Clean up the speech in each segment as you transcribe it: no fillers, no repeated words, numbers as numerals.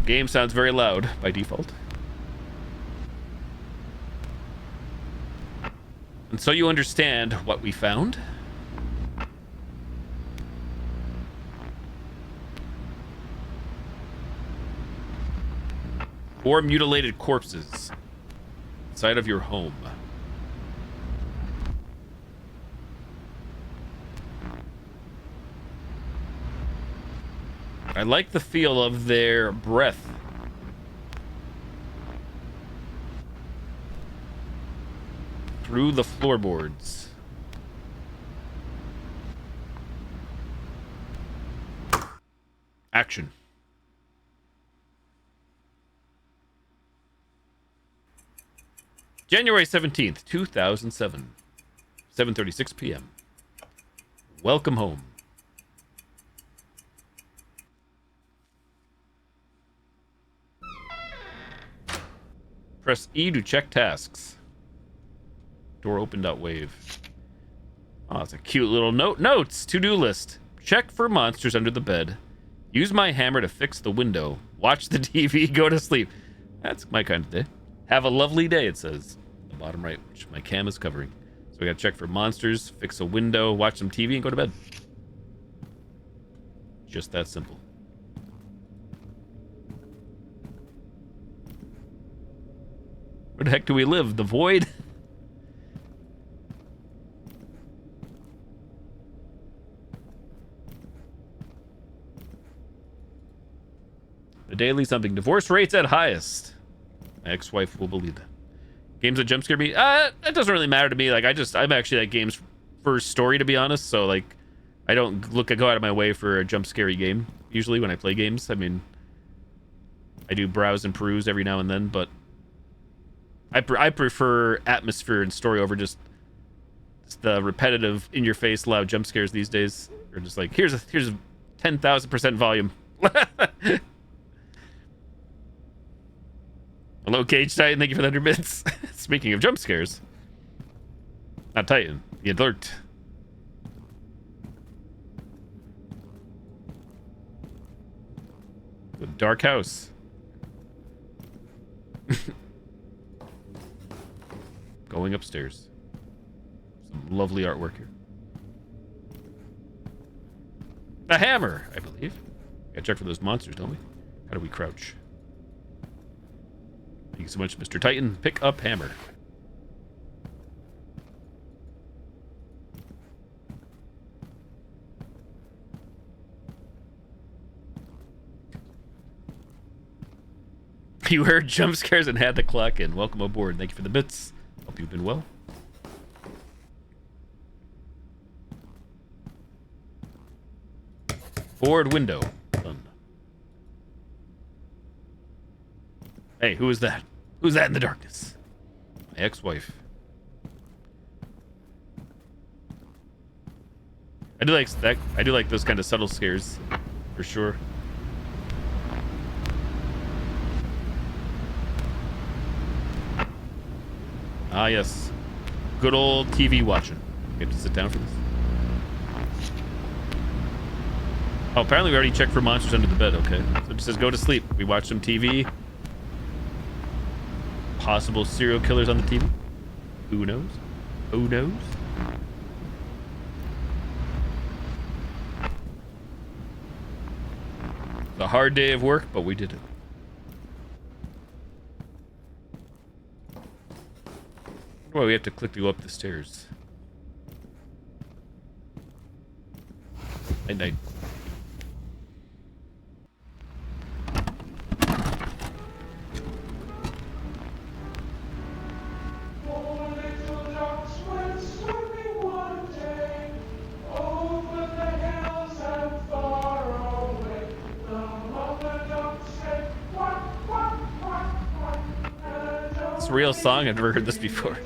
game sounds very loud by default. And so you understand what we found. Four mutilated corpses inside of your home. I like the feel of their breath. Through the floorboards. Action. January 17th, 2007. 7:36 p.m. Welcome home. Press E to check tasks. Door open.wave. Oh, it's a cute little note. Notes! To-do list. Check for monsters under the bed. Use my hammer to fix the window. Watch the TV. Go to sleep. That's my kind of day. Have a lovely day, it says. The bottom right, which my cam is covering. So we gotta check for monsters, fix a window, watch some TV, and go to bed. Just that simple. Where the heck do we live? The void? The daily something. Divorce rates at highest. My ex-wife will believe that. Games that jump scare me? It doesn't really matter to me. Like, I'm actually like games for story, to be honest. So, like, I don't go out of my way for a jump scary game, usually, when I play games. I mean, I do browse and peruse every now and then, but I prefer atmosphere and story over just the repetitive, in-your-face, loud jump scares these days. Or just like, here's a 10,000% volume. Hello, Cage Titan. Thank you for the 100 bits. Speaking of jump scares. Not Titan. The alert. The dark house. Going upstairs. Some lovely artwork here. A hammer, I believe. Gotta check for those monsters, don't we? How do we crouch? Thank you so much, Mr. Titan. Pick up hammer. You heard jump scares and had the clock in. Welcome aboard. Thank you for the bits. Hope you've been well. Forward window. Done. Hey, who is that? Who's that in the darkness? My ex-wife. I do like that. I do like those kind of subtle scares, for sure. Ah, yes. Good old TV watching. You have to sit down for this. Oh, apparently we already checked for monsters under the bed. Okay. So it just says go to sleep. We watch some TV. Possible serial killers on the TV. Who knows? Who knows? It's a hard day of work, but we did it. Why we have to click to go up the stairs. Night night. It's a real song. I've never heard this before.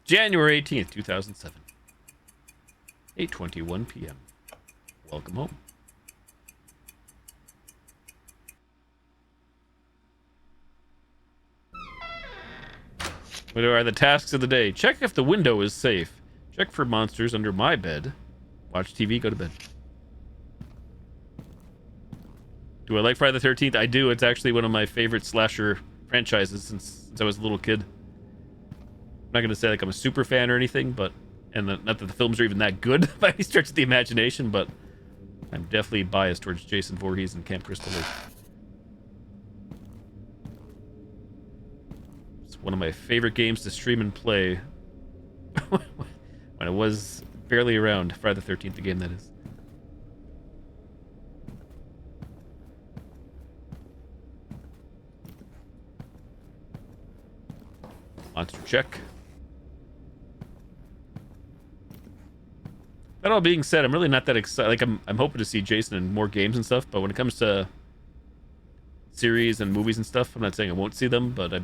January 18th, 2007. 8:21 p.m. Welcome home. What are the tasks of the day? Check if the window is safe. Check for monsters under my bed. Watch TV, go to bed. Do I like Friday the 13th? I do. It's actually one of my favorite slasher franchises since I was a little kid. I'm not going to say like I'm a super fan or anything, but not that the films are even that good by any stretch of the imagination, but I'm definitely biased towards Jason Voorhees and Camp Crystal Lake. It's one of my favorite games to stream and play when I was barely around. Friday the 13th, the game that is. Monster check. That all being said, I'm really not that excited. Like, I'm hoping to see Jason in more games and stuff, but when it comes to series and movies and stuff, I'm not saying I won't see them, but I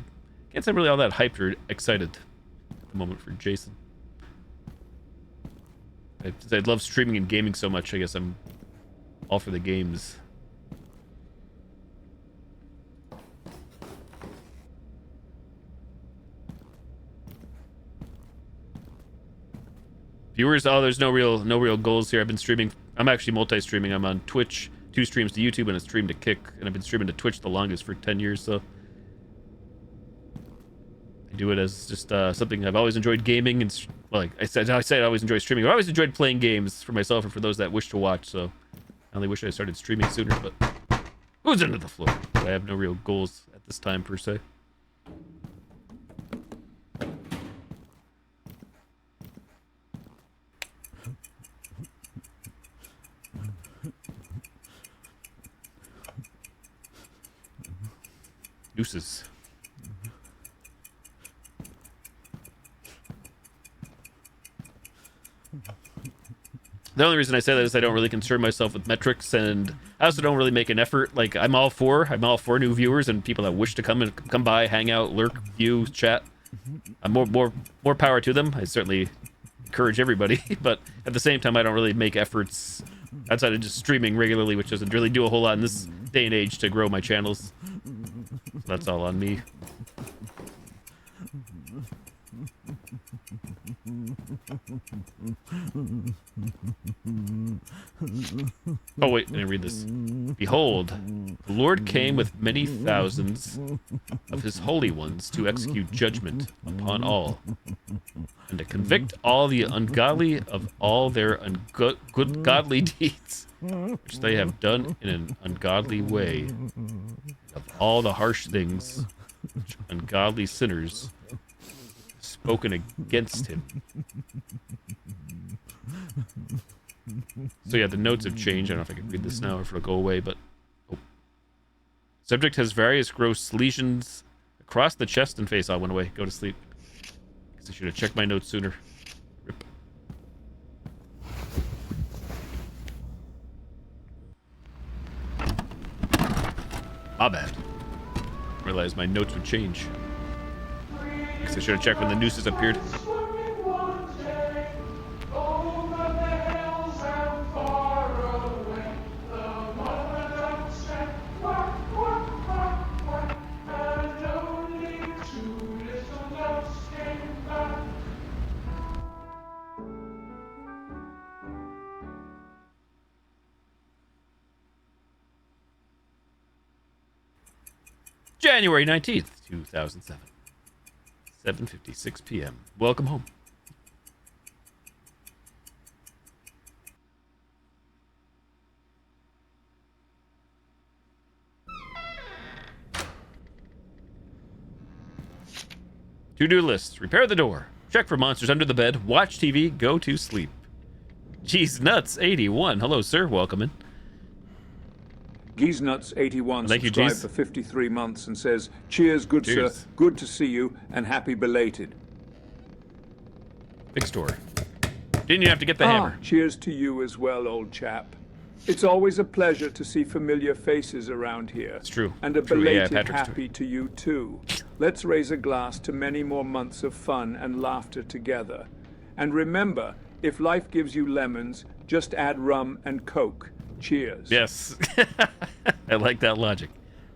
can't say I'm really all that hyped or excited at the moment for Jason. I love streaming and gaming so much, I guess I'm all for the games. Viewers, there's no real goals here. I've been streaming. I'm actually multi-streaming. I'm on Twitch, 2 streams to YouTube, and a stream to Kick. And I've been streaming to Twitch the longest for 10 years, so I do it as just something I've always enjoyed gaming. And like I said I always enjoy streaming. I've always enjoyed playing games for myself and for those that wish to watch. So I only wish I started streaming sooner. But who's into the floor? I have no real goals at this time per se. Nooses. The only reason I say that is I don't really concern myself with metrics, and I also don't really make an effort. Like, I'm all for new viewers and people that wish to come by, hang out, lurk, view, chat. I'm more power to them. I certainly encourage everybody, but at the same time, I don't really make efforts outside of just streaming regularly, which doesn't really do a whole lot in this day and age to grow my channels. So that's all on me. Oh wait, let me read this. Behold, the Lord came with many thousands of his holy ones to execute judgment upon all, and to convict all the ungodly of all their ungodly deeds, which they have done in an ungodly way, of all the harsh things which ungodly sinners spoken against him. So yeah, the notes have changed. I don't know if I can read this now or if it'll go away, but subject has various gross lesions across the chest and face. I went away. Go to sleep. Guess I should have checked my notes sooner. Rip. My bad. Realized my notes would change. Guess I should have checked when the nooses appeared. January 19th, 2007. 7:56 p.m. Welcome home. To-do lists. Repair the door. Check for monsters under the bed. Watch TV. Go to sleep. Geez Nuts 81. Hello, sir. Welcome in. Geez Nuts 81 Thank you, subscribed Geez. for 53 months and says, "Cheers, good Cheers. sir. Good to see you and happy belated." Big store. Didn't you have to get the hammer? Cheers to you as well, old chap. It's always a pleasure to see familiar faces around here. It's true. And a True, yeah, belated Patrick's happy to you too. Let's raise a glass to many more months of fun and laughter together. And remember, if life gives you lemons, just add rum and Coke. Cheers. Yes. I like that logic.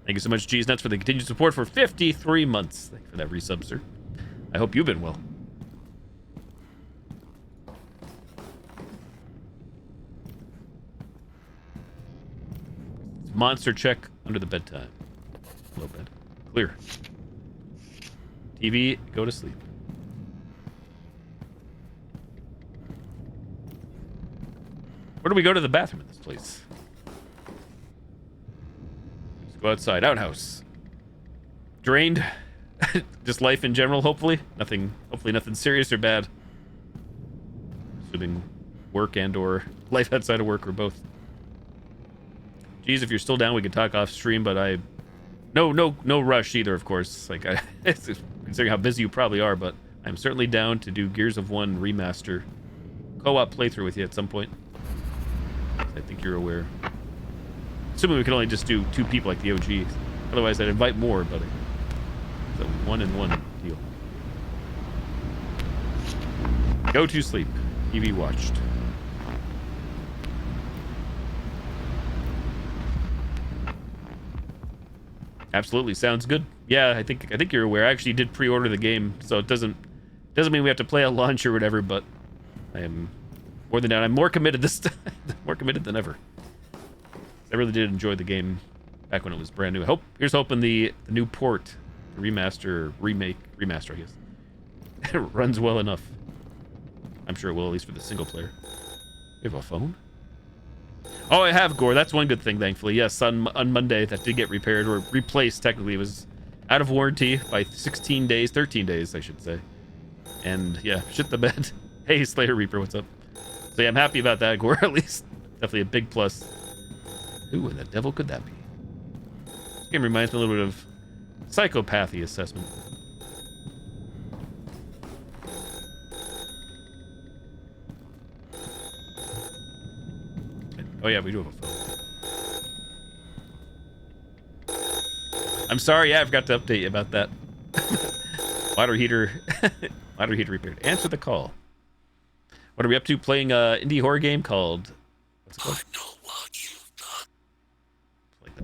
Thank you so much, Cheese Nuts, for the continued support for 53 months. Thank you for that resub, sir. I hope you've been well. Monster check under the bedtime. Low bed. Clear. TV, go to sleep. Where do we go to the bathroom in this place? Let's go outside. Outhouse. Drained. Just life in general, hopefully. Hopefully nothing serious or bad. Assuming work and or life outside of work or both. Geez, if you're still down, we could talk off stream, but no rush either, of course. Like, considering how busy you probably are, but I'm certainly down to do Gears of War remaster co-op playthrough with you at some point. I think you're aware. Assuming we can only just do 2 people like the OG. Otherwise, I'd invite more, but it's a 1-in-1 deal. Go to sleep. TV watched. Absolutely, sounds good. Yeah, I think you're aware. I actually did pre-order the game, so it doesn't mean we have to play at launch or whatever. But I am more than that. I'm more committed this time, more committed than ever. I really did enjoy the game back when it was brand new. Here's hoping the new port, the remaster, I guess, it runs well enough. I'm sure it will, at least for the single player. You have a phone? Oh, I have, Gore. That's one good thing, thankfully. Yes, on Monday, that did get repaired, or replaced, technically. It was out of warranty by 13 days, I should say. And, yeah, shit the bed. Hey, Slayer Reaper, what's up? So, yeah, I'm happy about that, Gore, at least. Definitely a big plus. Who in the devil could that be? This game reminds me a little bit of psychopathy assessment. Oh yeah, we do have a phone. I'm sorry, yeah, I forgot to update you about that. Water heater repaired. Answer the call. What are we up to? Playing indie horror game called... What's it called? I know what you've done. Like the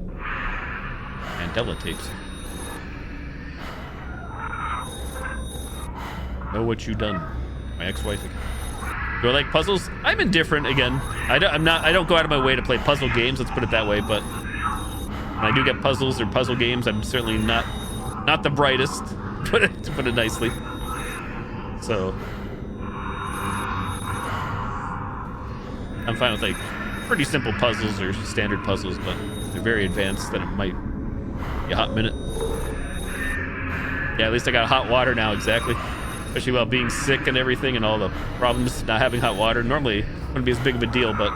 Mandela tapes. Know what you done. My ex-wife again. Do I like puzzles? I'm indifferent again. I don't go out of my way to play puzzle games, let's put it that way, but when I do get puzzles or puzzle games, I'm certainly not the brightest, to put it nicely. So I'm fine with like pretty simple puzzles or standard puzzles, but if they're very advanced, then it might be a hot minute. Yeah, at least I got hot water now, exactly. Especially while being sick and everything and all the problems not having hot water. Normally, it wouldn't be as big of a deal, but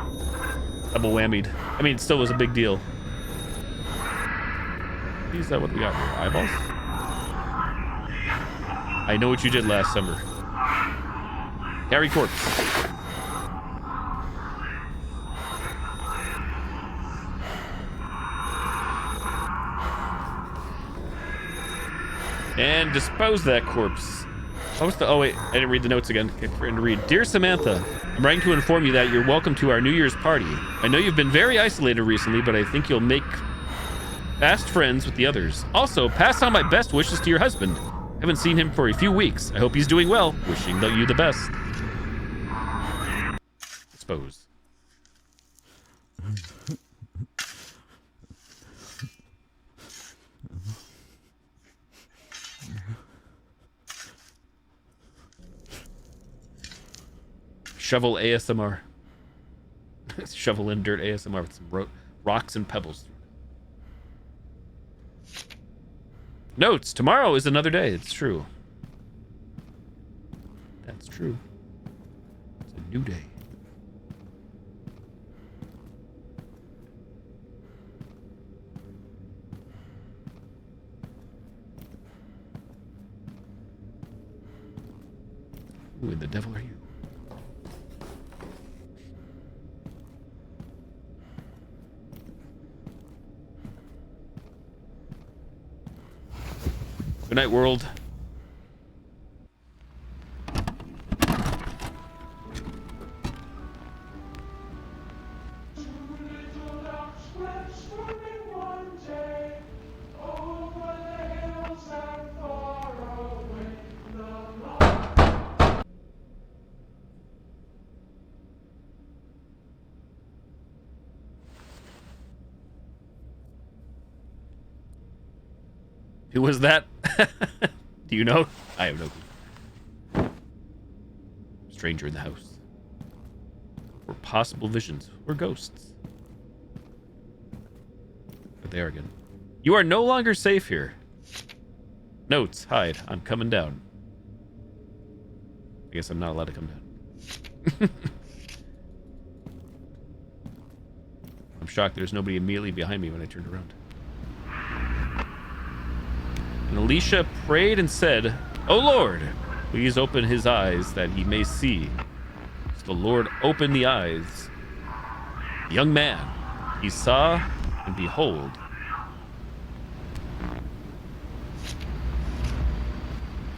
double whammied. I mean, it still was a big deal. Is that what we got here? Eyeballs? I know what you did last summer. Carry corpse. And dispose that corpse. Oh wait, I didn't read the notes again. Okay, for him to read. Dear Samantha, I'm writing to inform you that you're welcome to our New Year's party. I know you've been very isolated recently, but I think you'll make fast friends with the others. Also, pass on my best wishes to your husband. Haven't seen him for a few weeks. I hope he's doing well. Wishing you the best. I suppose. Shovel ASMR. Shovel in dirt ASMR with some rocks and pebbles. Notes. Tomorrow is another day. It's true. That's true. It's a new day. Who in the devil are you? Good night, world. Who was that? Do you know? I have no clue. Stranger in the house. Or possible visions. Or ghosts. But they are again. You are no longer safe here. Notes. Hide. I'm coming down. I guess I'm not allowed to come down. I'm shocked there's nobody immediately behind me when I turned around. And Alicia prayed and said, "O Lord, please open his eyes that he may see." So the Lord opened the eyes. The young man, he saw, and behold.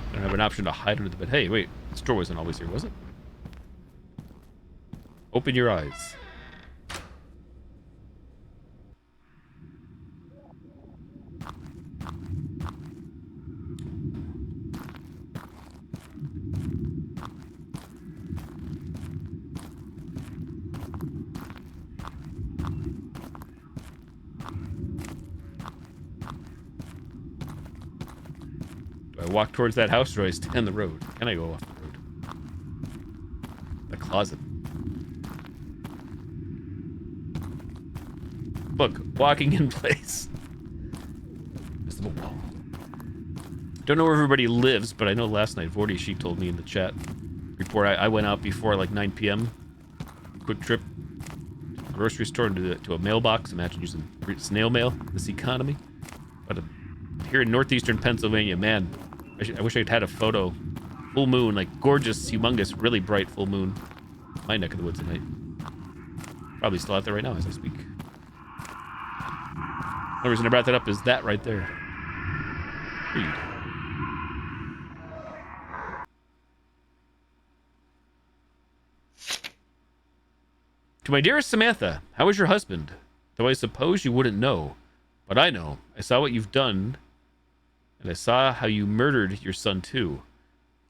I don't have an option to hide under the bed. Hey, wait, this door wasn't always here, was it? Open your eyes. Do I walk towards that house, or do I stay on the road? Can I go off the road? The closet. Look, walking in place. Visible wall. Don't know where everybody lives, but I know last night Vorty Sheik told me in the chat. Before I went out before like 9 p.m. Quick trip to the grocery store and to a mailbox. Imagine using snail mail in this economy. But here in northeastern Pennsylvania, man, I wish I'd had a photo. Full moon, like gorgeous, humongous, really bright full moon. My neck of the woods tonight. Probably still out there right now as I speak. The reason I brought that up is that right there. Read. To my dearest Samantha, how is your husband? Though I suppose you wouldn't know. But I know. I saw what you've done. And I saw how you murdered your son too.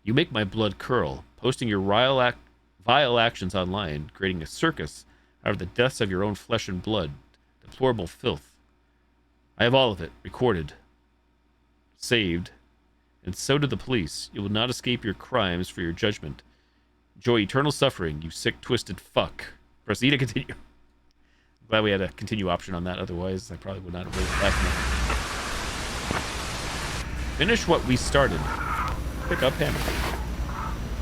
You make my blood curl, posting your vile actions online, creating a circus out of the deaths of your own flesh and blood. Deplorable filth. I have all of it, recorded, saved, and so do the police. You will not escape your crimes for your judgment. Enjoy eternal suffering, you sick, twisted fuck. Proceed to continue. Glad we had a continue option on that, otherwise I probably would not have waited last minute. Finish what we started. Pick up hammer.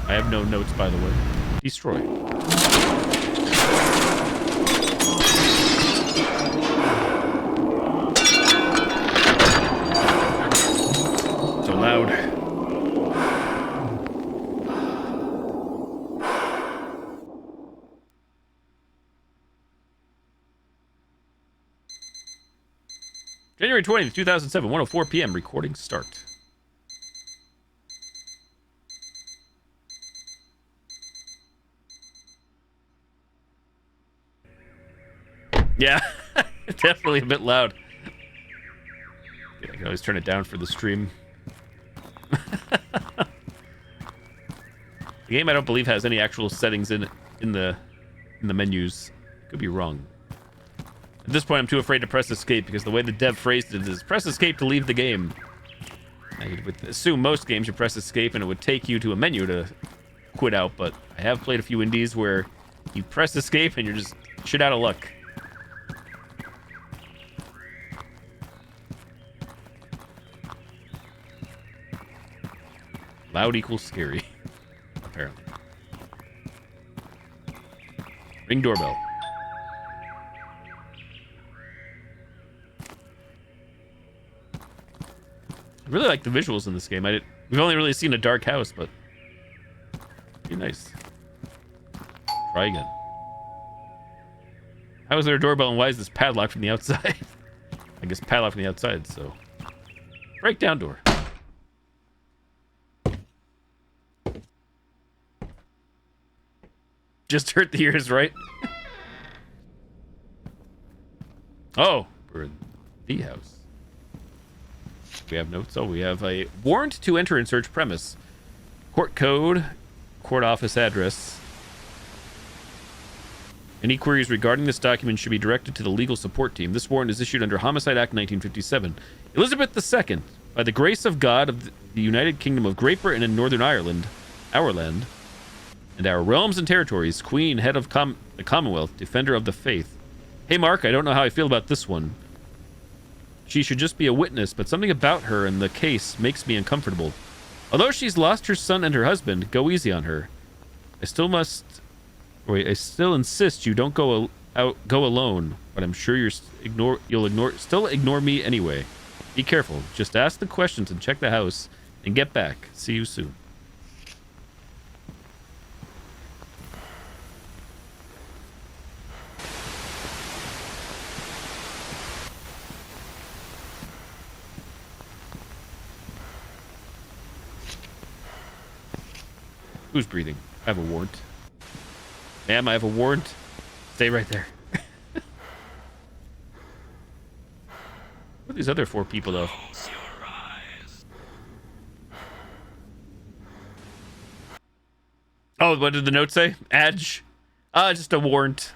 I have no notes, by the way. Destroy. So loud. January 20th, 2007, 1:04 p.m. Recording start. Yeah, definitely a bit loud. I can always turn it down for the stream. The game, I don't believe, has any actual settings in the menus. Could be wrong. At this point, I'm too afraid to press escape because the way the dev phrased it is press escape to leave the game. I would assume most games you press escape and it would take you to a menu to quit out, but I have played a few indies where you press escape and you're just shit out of luck. Loud equals scary, apparently. Ring doorbell. I really like the visuals in this game. We've only really seen a dark house, but pretty nice. Try again. How is there a doorbell and why is this padlocked from the outside? I guess padlocked from the outside, so. Breakdown door. Just hurt the ears, right? Oh, we're in the house. We have notes. Oh, we have a warrant to enter and search premise. Court code, court office address. Any queries regarding this document should be directed to the legal support team. This warrant is issued under Homicide Act 1957. Elizabeth II, By the grace of God of the United Kingdom of Great Britain and Northern Ireland, our land, and our realms and territories, Queen, head of the Commonwealth, defender of the faith. Hey, Mark, I don't know how I feel about this one. She should just be a witness, but something about her and the case makes me uncomfortable. Although she's lost her son and her husband, go easy on her. I still insist you don't go alone, but I'm sure you'll still ignore me anyway. Be careful. Just ask the questions and check the house and get back. See you soon. Who's breathing? I have a warrant. Ma'am, I have a warrant. Stay right there. Who are these other 4 people, though? Oh, what did the note say? Adge? Just a warrant.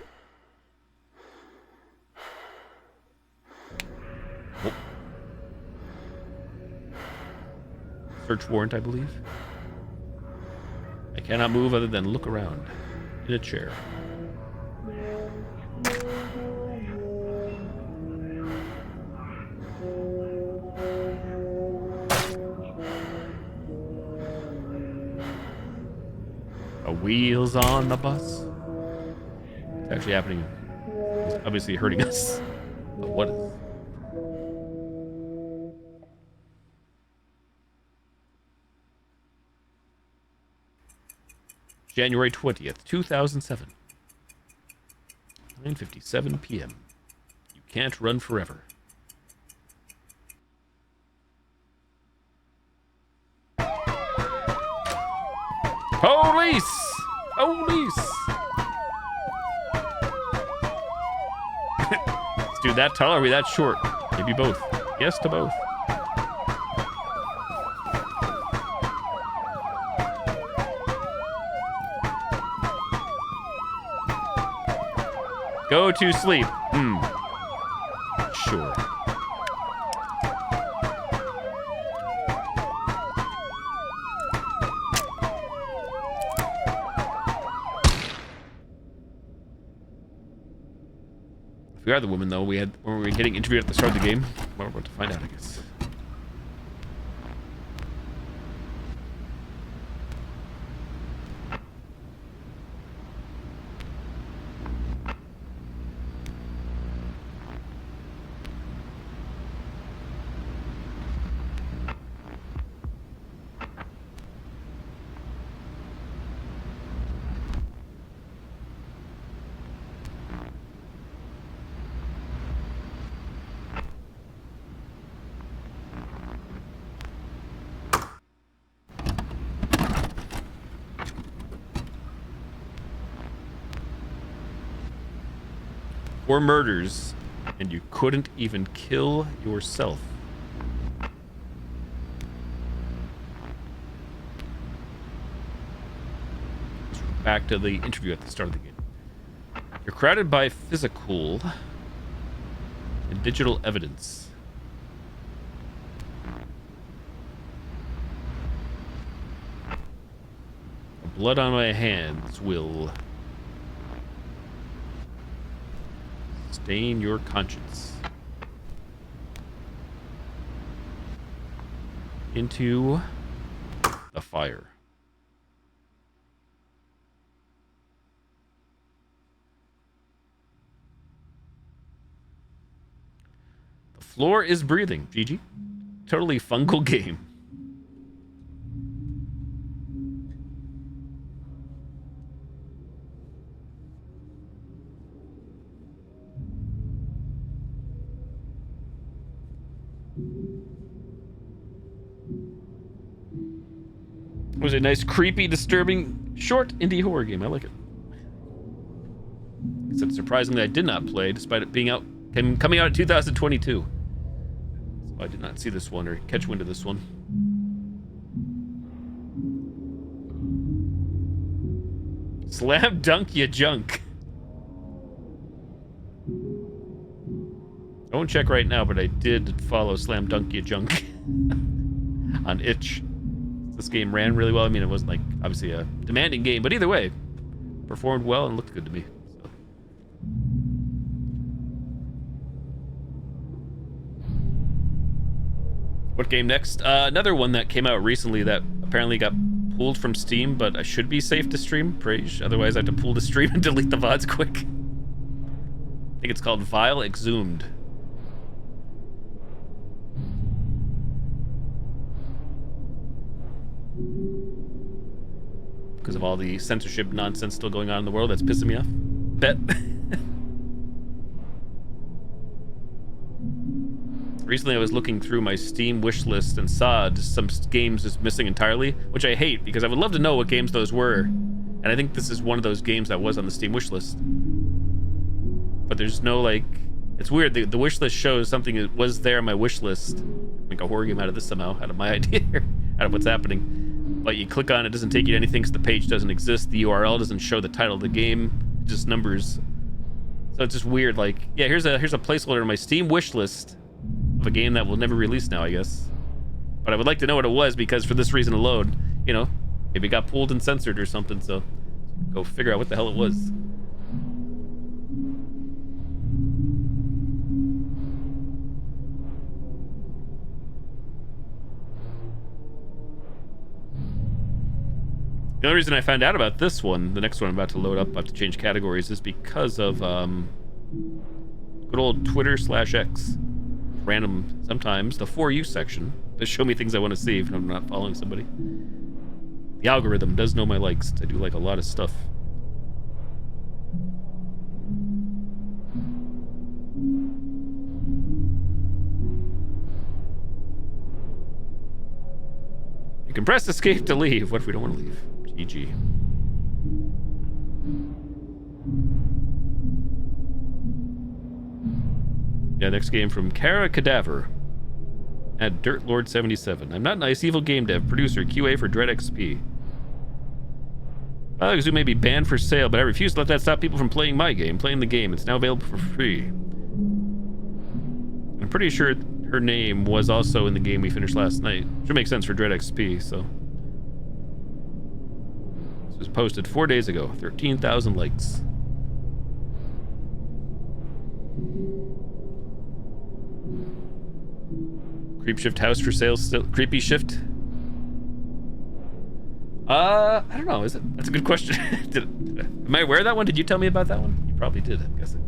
Oh. Search warrant, I believe. I cannot move other than look around in a chair. A wheels on the bus. It's actually happening. It's obviously hurting us. But what is? January 20th, 2007. 9:57 p.m. You can't run forever. Police! Police! This dude that tall or are we that short? Maybe both. Yes to both. Go to sleep. Sure. If we are the woman, though, when we were getting interviewed at the start of the game. Well, we're about to find out, I guess. Or murders, and you couldn't even kill yourself. Back to the interview at the start of the game. You're crowded by physical and digital evidence. The blood on my hands will stain your conscience into the fire. The floor is breathing. GG. Totally fungal game. It was a nice, creepy, disturbing, short indie horror game. I like it. Except surprisingly, I did not play, despite it being coming out in 2022. So I did not see this one or catch wind of this one. Slam dunk ya junk. I won't check right now, but I did follow Slam Dunk Ya Junk. on itch. This game ran really well. I mean, it wasn't like obviously a demanding game, but either way, performed well and looked good to me. So. What game next? Another one that came out recently that apparently got pulled from Steam, but I should be safe to stream. Praise. Otherwise, I have to pull the stream and delete the VODs quick. I think it's called Vile Exhumed. Because of all the censorship nonsense still going on in the world, that's pissing me off. Bet. Recently, I was looking through my Steam wish list and saw just some games just missing entirely, which I hate because I would love to know what games those were. And I think this is one of those games that was on the Steam wish list. But there's no, like... It's weird. The wish list shows something that was there on my wish list. Make a horror game out of this somehow, out of my idea here, out of what's happening. But you click on it, doesn't take you to anything because the page doesn't exist. The URL doesn't show the title of the game, just numbers. So it's just weird. Like, yeah, here's a placeholder in my Steam wish list of a game that will never release now, I guess. But I would like to know what it was because for this reason alone, you know, maybe it got pulled and censored or something. So go figure out what the hell it was. The only reason I found out about this one, the next one I'm about to load up, I have to change categories, is because of good old Twitter/X. Random, sometimes, the For You section. They show me things I want to see if I'm not following somebody. The algorithm does know my likes. I do like a lot of stuff. You can press escape to leave. What if we don't want to leave? GG. Yeah, next game from Kara Cadaver at Dirt Lord 77. I'm not nice, evil game dev, producer, QA for Dread XP. Alex, who may be banned for sale, but I refuse to let that stop people from playing my game. Playing the game, it's now available for free. I'm pretty sure her name was also in the game we finished last night. Should make sense for Dread XP, so. This was posted 4 days ago. 13,000 likes. Creep Shift house for sale still. Creepy Shift? I don't know. Is it? That's a good question. Am I aware of that one? Did you tell me about that one? You probably did, I'm guessing.